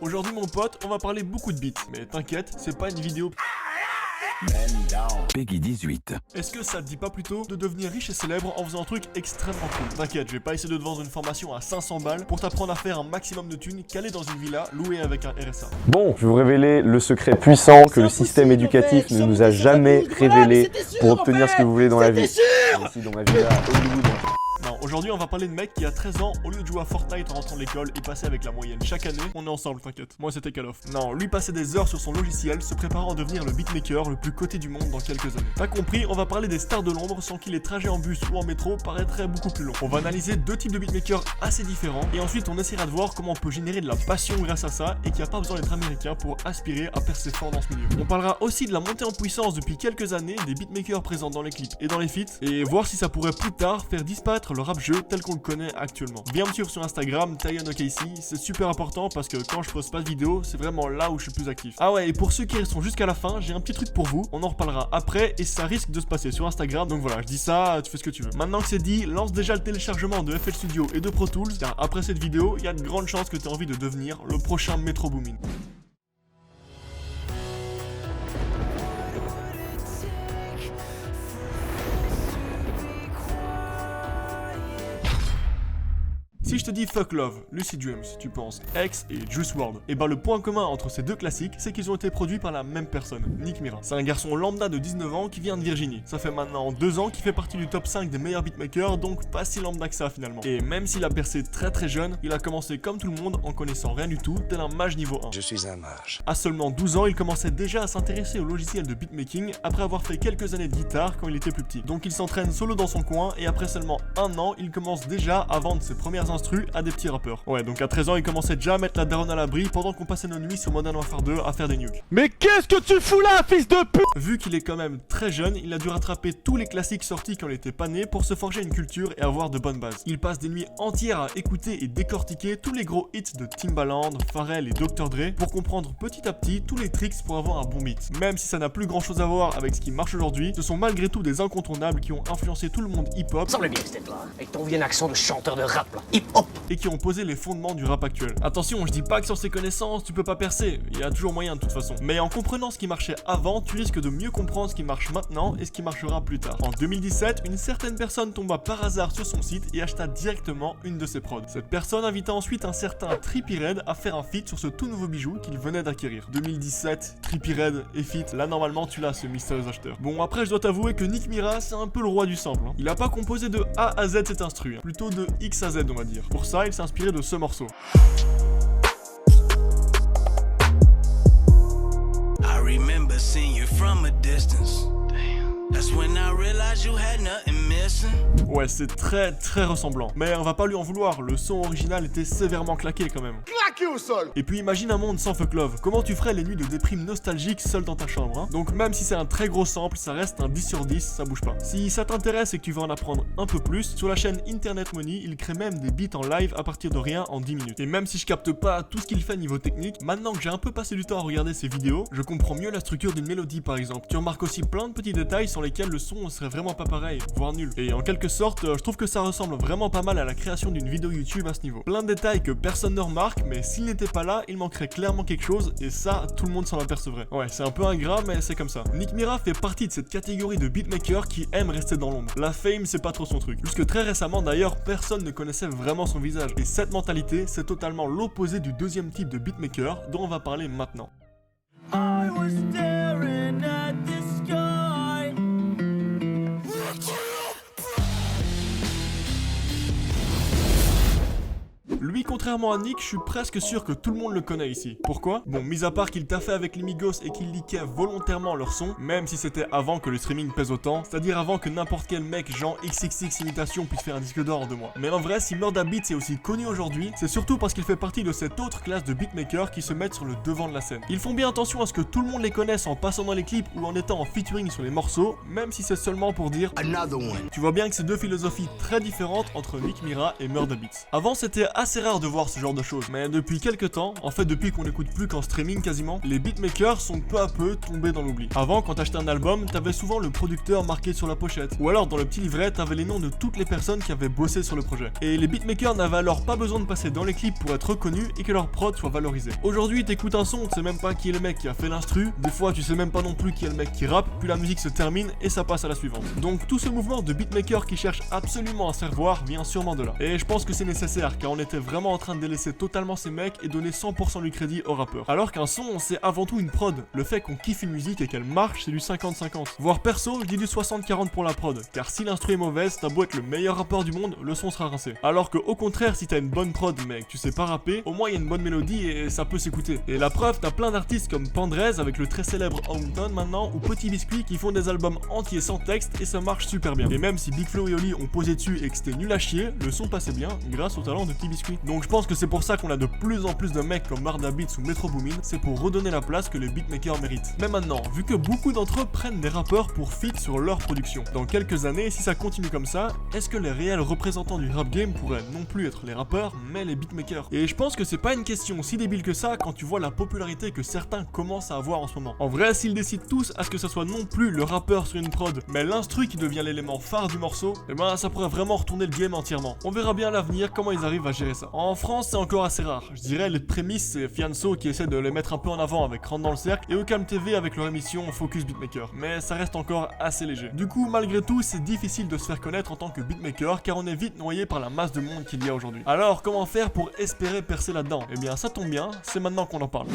Aujourd'hui mon pote, on va parler beaucoup de beats. Mais t'inquiète, c'est pas une vidéo... Peggy 18. Est-ce que ça te dit pas plutôt de devenir riche et célèbre en faisant un truc extrêmement cool? T'inquiète, je vais pas essayer de te vendre une formation à 500 balles pour t'apprendre à faire un maximum de thunes calé dans une villa louée avec un RSA. Bon, je vais vous révéler le secret puissant que le système éducatif ne nous a jamais révélé pour obtenir ce que vous voulez dans la vie. Ici dans ma villa à Hollywood. Non, aujourd'hui on va parler de mec qui a 13 ans, au lieu de jouer à Fortnite en rentrant de l'école, il passait avec la moyenne. Chaque année, on est ensemble, t'inquiète. Moi c'était Call of. Non, lui passait des heures sur son logiciel, se préparant à devenir le beatmaker le plus coté du monde dans quelques années. T'as compris, on va parler des stars de l'ombre sans qui les trajets en bus ou en métro paraîtraient beaucoup plus longs. On va analyser deux types de beatmakers assez différents, et ensuite on essaiera de voir comment on peut générer de la passion grâce à ça, et qu'il n'y a pas besoin d'être américain pour aspirer à percer fort dans ce milieu. On parlera aussi de la montée en puissance depuis quelques années des beatmakers présents dans les clips et dans les feats, et voir si ça pourrait plus tard faire disparaître le rap-jeu tel qu'on le connaît actuellement. Viens me suivre sur Instagram, TyonOKC, c'est super important parce que quand je poste pas de vidéo, c'est vraiment là où je suis plus actif. Ah ouais, et pour ceux qui restent jusqu'à la fin, j'ai un petit truc pour vous, on en reparlera après et ça risque de se passer sur Instagram, donc voilà, je dis ça, tu fais ce que tu veux. Maintenant que c'est dit, lance déjà le téléchargement de FL Studio et de Pro Tools, car après cette vidéo, il y a de grandes chances que tu aies envie de devenir le prochain Metro Boomin. Si je te dis Fuck Love, Lucid Dreams, tu penses X et Juice WRLD. Et bah le point commun entre ces deux classiques, c'est qu'ils ont été produits par la même personne, Nick Mira. C'est un garçon lambda de 19 ans qui vient de Virginie. Ça fait maintenant 2 ans qu'il fait partie du top 5 des meilleurs beatmakers, donc pas si lambda que ça finalement. Et même s'il a percé très jeune, il a commencé comme tout le monde en connaissant rien du tout, tel un mage niveau 1. Je suis un mage. À seulement 12 ans, il commençait déjà à s'intéresser au logiciel de beatmaking après avoir fait quelques années de guitare quand il était plus petit. Donc il s'entraîne solo dans son coin et après seulement 1 an, il commence déjà à vendre ses premières instruments à des petits rappeurs. Ouais, donc à 13 ans, il commençait déjà à mettre la daronne à l'abri pendant qu'on passait nos nuits sur Modern Warfare 2 à faire des nukes. Mais qu'est-ce que tu fous là, fils de pute? Vu qu'il est quand même très jeune, il a dû rattraper tous les classiques sortis quand il était pas né pour se forger une culture et avoir de bonnes bases. Il passe des nuits entières à écouter et décortiquer tous les gros hits de Timbaland, Pharrell et Dr. Dre pour comprendre petit à petit tous les tricks pour avoir un bon beat. Même si ça n'a plus grand chose à voir avec ce qui marche aujourd'hui, ce sont malgré tout des incontournables qui ont influencé tout le monde hip-hop. Semble bien cette là, avec ton vieux accent de chanteur de rap là, hip-hop. Et qui ont posé les fondements du rap actuel. Attention, je dis pas que sans ces connaissances, tu peux pas percer, il y a toujours moyen de toute façon. Mais en comprenant ce qui marchait avant, tu risques de mieux comprendre ce qui marche maintenant et ce qui marchera plus tard. En 2017, une certaine personne tomba par hasard sur son site et acheta directement une de ses prods. Cette personne invita ensuite un certain Trippie Redd à faire un feat sur ce tout nouveau bijou qu'il venait d'acquérir. 2017, Trippie Redd et feat, là normalement tu l'as ce mystérieux acheteur. Bon après je dois t'avouer que Nick Mira c'est un peu le roi du sample. Il a pas composé de A à Z cet instru, plutôt de X à Z on va dire. Pour ça il s'est inspiré de ce morceau. I remember seeing you from a distance. That's when I realized you had nothing missing. Ouais, c'est très ressemblant. Mais on va pas lui en vouloir, le son original était sévèrement claqué quand même. Claqué au sol. Et puis imagine un monde sans Fuck Love. Comment tu ferais les nuits de déprime nostalgique seul dans ta chambre, hein? Donc même si c'est un très gros sample, ça reste un 10 sur 10, ça bouge pas. Si ça t'intéresse et que tu veux en apprendre un peu plus, sur la chaîne Internet Money, il crée même des beats en live à partir de rien en 10 minutes. Et même si je capte pas tout ce qu'il fait niveau technique, maintenant que j'ai un peu passé du temps à regarder ses vidéos, je comprends mieux la structure d'une mélodie par exemple. Tu remarques aussi plein de petits détails sur lesquels le son serait vraiment pas pareil, voire nul. Et en quelque sorte, je trouve que ça ressemble vraiment pas mal à la création d'une vidéo YouTube à ce niveau. Plein de détails que personne ne remarque, mais s'il n'était pas là, il manquerait clairement quelque chose, et ça, tout le monde s'en apercevrait. Ouais, c'est un peu ingrat, mais c'est comme ça. Nick Mira fait partie de cette catégorie de beatmakers qui aiment rester dans l'ombre. La fame, c'est pas trop son truc. Jusque très récemment d'ailleurs, personne ne connaissait vraiment son visage. Et cette mentalité, c'est totalement l'opposé du deuxième type de beatmaker dont on va parler maintenant. I was staring at the sky. Lui, contrairement à Nick, je suis presque sûr que tout le monde le connaît ici. Pourquoi? Bon, mis à part qu'il taffait avec les Migos et qu'il leakait volontairement leur son, même si c'était avant que le streaming pèse autant, c'est-à-dire avant que n'importe quel mec genre XXX imitation puisse faire un disque d'or en 2 mois. Mais en vrai, si Murda Beats est aussi connu aujourd'hui, c'est surtout parce qu'il fait partie de cette autre classe de beatmakers qui se mettent sur le devant de la scène. Ils font bien attention à ce que tout le monde les connaisse en passant dans les clips ou en étant en featuring sur les morceaux, même si c'est seulement pour dire Another one. Tu vois bien que c'est deux philosophies très différentes entre Nick Mira et Murda Beats. Avant, c'était assez assez rare de voir ce genre de choses, mais depuis quelques temps, en fait depuis qu'on n'écoute plus qu'en streaming quasiment, les beatmakers sont peu à peu tombés dans l'oubli. Avant, quand t'achetais un album, t'avais souvent le producteur marqué sur la pochette, ou alors dans le petit livret, t'avais les noms de toutes les personnes qui avaient bossé sur le projet. Et les beatmakers n'avaient alors pas besoin de passer dans les clips pour être reconnus et que leur prod soit valorisée. Aujourd'hui, t'écoutes un son, tu sais même pas qui est le mec qui a fait l'instru, des fois tu sais même pas non plus qui est le mec qui rappe, puis la musique se termine et ça passe à la suivante. Donc tout ce mouvement de beatmakers qui cherchent absolument à se faire voir vient sûrement de là. Et je pense que c'est nécessaire car on était vraiment en train de délaisser totalement ces mecs et donner 100% du crédit aux rappeurs. Alors qu'un son, c'est avant tout une prod. Le fait qu'on kiffe une musique et qu'elle marche, c'est du 50-50. Voire perso, je dis du 60-40 pour la prod, car si l'instru est mauvaise, t'as beau être le meilleur rappeur du monde, le son sera rincé. Alors que au contraire, si t'as une bonne prod mais que tu sais pas rapper, au moins il y a une bonne mélodie et ça peut s'écouter. Et la preuve, t'as plein d'artistes comme Pandrez avec le très célèbre Hometown maintenant, ou Petit Biscuit qui font des albums entiers sans texte et ça marche super bien. Et même si Big Flo et Oli ont posé dessus et que c'était nul à chier, le son passait bien grâce au talent de Petit Biscuit. Donc je pense que c'est pour ça qu'on a de plus en plus de mecs comme Marda Beats ou Metro Boomin, c'est pour redonner la place que les beatmakers méritent. Mais maintenant, vu que beaucoup d'entre eux prennent des rappeurs pour feat sur leur production, dans quelques années, si ça continue comme ça, est-ce que les réels représentants du rap game pourraient non plus être les rappeurs, mais les beatmakers? Et je pense que c'est pas une question si débile que ça quand tu vois la popularité que certains commencent à avoir en ce moment. En vrai, s'ils décident tous à ce que ce soit non plus le rappeur sur une prod, mais l'instru qui devient l'élément phare du morceau, et ben ça pourrait vraiment retourner le game entièrement. On verra bien à l'avenir comment ils arrivent à gérer ça. En France, c'est encore assez rare. Je dirais les prémices, c'est Fianso qui essaie de les mettre un peu en avant avec Rentre dans le cercle et Ocam TV avec leur émission Focus Beatmaker. Mais ça reste encore assez léger. Du coup, malgré tout, c'est difficile de se faire connaître en tant que beatmaker car on est vite noyé par la masse de monde qu'il y a aujourd'hui. Alors, comment faire pour espérer percer là-dedans? Eh bien, ça tombe bien, c'est maintenant qu'on en parle.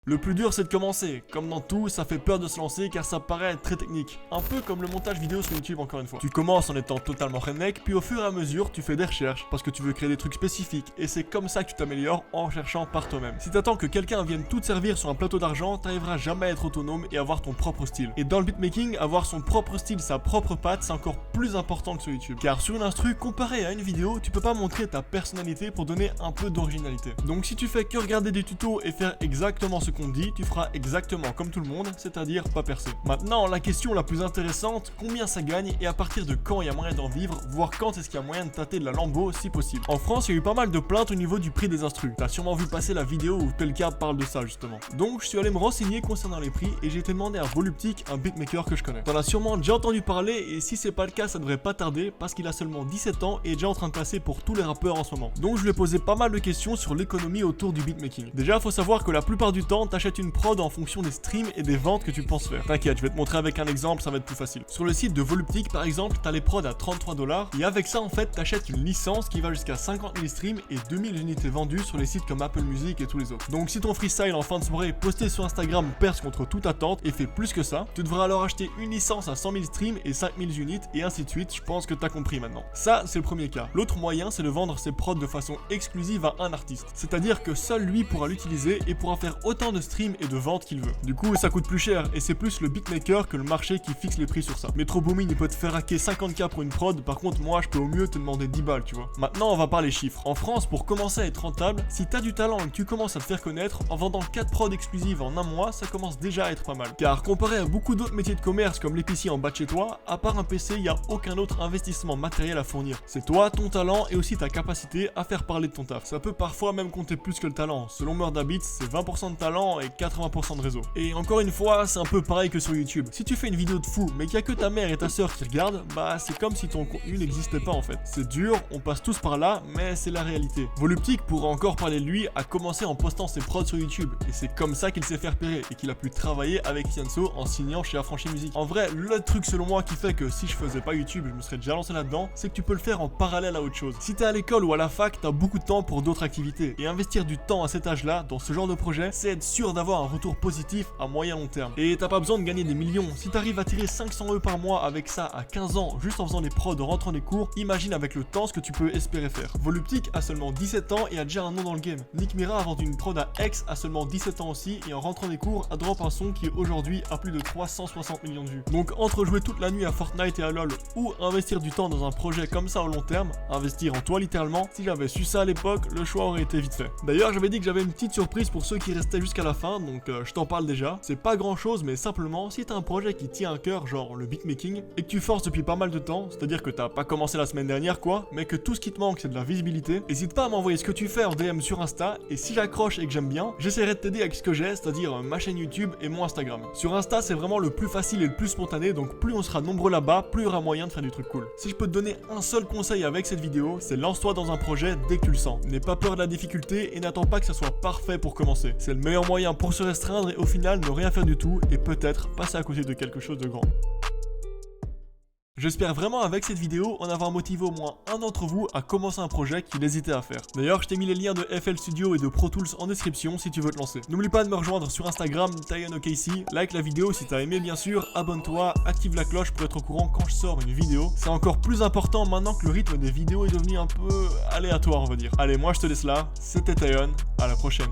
Le plus dur c'est de commencer, comme dans tout ça fait peur de se lancer car ça paraît être très technique, un peu comme le montage vidéo sur YouTube encore une fois. Tu commences en étant totalement redneck, puis au fur et à mesure tu fais des recherches parce que tu veux créer des trucs spécifiques et c'est comme ça que tu t'améliores en cherchant par toi-même. Si t'attends que quelqu'un vienne tout te servir sur un plateau d'argent, t'arriveras jamais à être autonome et avoir ton propre style. Et dans le beatmaking, avoir son propre style, sa propre patte, c'est encore plus important que sur YouTube. Car sur une instru, comparé à une vidéo, tu peux pas montrer ta personnalité pour donner un peu d'originalité. Donc si tu fais que regarder des tutos et faire exactement ce qu'on dit, tu feras exactement comme tout le monde, c'est-à-dire pas percer. Maintenant, la question la plus intéressante, combien ça gagne et à partir de quand il y a moyen d'en vivre, voire quand est-ce qu'il y a moyen de tâter de la lambeau si possible. En France, il y a eu pas mal de plaintes au niveau du prix des instrus. T'as sûrement vu passer la vidéo où Pelka parle de ça justement. Donc je suis allé me renseigner concernant les prix et j'ai été demandé à Voluptic, un beatmaker que je connais. T'en as sûrement déjà entendu parler et si c'est pas le cas, ça devrait pas tarder parce qu'il a seulement 17 ans et est déjà en train de passer pour tous les rappeurs en ce moment. Donc je lui ai posé pas mal de questions sur l'économie autour du beatmaking. Déjà, faut savoir que la plupart du temps, t'achètes une prod en fonction des streams et des ventes que tu penses faire. T'inquiète, je vais te montrer avec un exemple, ça va être plus facile. Sur le site de Voluptic par exemple, t'as les prods à 33$ et avec ça en fait t'achètes une licence qui va jusqu'à 50 000 streams et 2000 unités vendues sur les sites comme Apple Music et tous les autres. Donc si ton freestyle en fin de soirée posté sur Instagram perce contre toute attente et fait plus que ça, tu devras alors acheter une licence à 100 000 streams et 5000 unités et ainsi de suite. Je pense que t'as compris maintenant. Ça c'est le premier cas. L'autre moyen c'est de vendre ses prods de façon exclusive à un artiste. C'est-à-dire que seul lui pourra l'utiliser et pourra faire autant de streams et de ventes qu'il veut. Du coup ça coûte plus cher et c'est plus le beatmaker que le marché qui fixe les prix sur ça. Metro Boomin il peut te faire hacker 50k pour une prod, par contre moi je peux au mieux te demander 10 balles tu vois. Maintenant on va parler chiffres. En France pour commencer à être rentable, si t'as du talent et que tu commences à te faire connaître, en vendant 4 prods exclusives en un mois ça commence déjà à être pas mal. Car comparé à beaucoup d'autres métiers de commerce comme l'épicier en bas de chez toi, à part un PC il n'y a aucun autre investissement matériel à fournir. C'est toi, ton talent et aussi ta capacité à faire parler de ton taf. Ça peut parfois même compter plus que le talent. Selon Murda Beats c'est 20% de talent et 80% de réseau. Et encore une fois, c'est un peu pareil que sur YouTube. Si tu fais une vidéo de fou, mais qu'il y a que ta mère et ta soeur qui regardent, bah c'est comme si ton contenu n'existait pas en fait. C'est dur, on passe tous par là, mais c'est la réalité. Voluptic pourra encore parler de lui, a commencé en postant ses prods sur YouTube, et c'est comme ça qu'il s'est fait repérer, et qu'il a pu travailler avec Fianso en signant chez Affranchi Music. En vrai, le truc selon moi qui fait que si je faisais pas YouTube, je me serais déjà lancé là-dedans, c'est que tu peux le faire en parallèle à autre chose. Si t'es à l'école ou à la fac, t'as beaucoup de temps pour d'autres activités, et investir du temps à cet âge-là, dans ce genre de projet, c'est être sûr d'avoir un retour positif à moyen long terme. Et t'as pas besoin de gagner des millions. Si t'arrives à tirer 500 € par mois avec ça à 15 ans, juste en faisant des prods en rentrant des cours, imagine avec le temps ce que tu peux espérer faire. Voluptic a seulement 17 ans et a déjà un nom dans le game. Nick Mira a vendu une prod à X à seulement 17 ans aussi et en rentrant des cours a drop un son qui est aujourd'hui à plus de 360 millions de vues. Donc entre jouer toute la nuit à Fortnite et à LoL ou investir du temps dans un projet comme ça au long terme, investir en toi littéralement, si j'avais su ça à l'époque, le choix aurait été vite fait. D'ailleurs j'avais dit que j'avais une petite surprise pour ceux qui restaient jusqu'à à la fin, donc je t'en parle déjà. C'est pas grand chose, mais simplement, si t'as un projet qui tient à cœur, genre le beatmaking, et que tu forces depuis pas mal de temps, c'est-à-dire que t'as pas commencé la semaine dernière quoi, mais que tout ce qui te manque c'est de la visibilité, n'hésite pas à m'envoyer ce que tu fais en DM sur Insta, et si j'accroche et que j'aime bien, j'essaierai de t'aider avec ce que j'ai, c'est-à-dire ma chaîne YouTube et mon Instagram. Sur Insta, c'est vraiment le plus facile et le plus spontané, donc plus on sera nombreux là-bas, plus il y aura moyen de faire du truc cool. Si je peux te donner un seul conseil avec cette vidéo, c'est lance-toi dans un projet dès que tu le sens. N'aie pas peur de la difficulté et n'attends pas que ça soit parfait pour commencer. C'est le meilleur moyen pour se restreindre et au final ne rien faire du tout et peut-être passer à côté de quelque chose de grand. J'espère vraiment avec cette vidéo en avoir motivé au moins un d'entre vous à commencer un projet qu'il hésitait à faire. D'ailleurs, je t'ai mis les liens de FL Studio et de Pro Tools en description si tu veux te lancer. N'oublie pas de me rejoindre sur Instagram, TyonOKC, like la vidéo si t'as aimé bien sûr, abonne-toi, active la cloche pour être au courant quand je sors une vidéo. C'est encore plus important maintenant que le rythme des vidéos est devenu un peu aléatoire on va dire. Allez, moi je te laisse là, c'était Tyon, à la prochaine.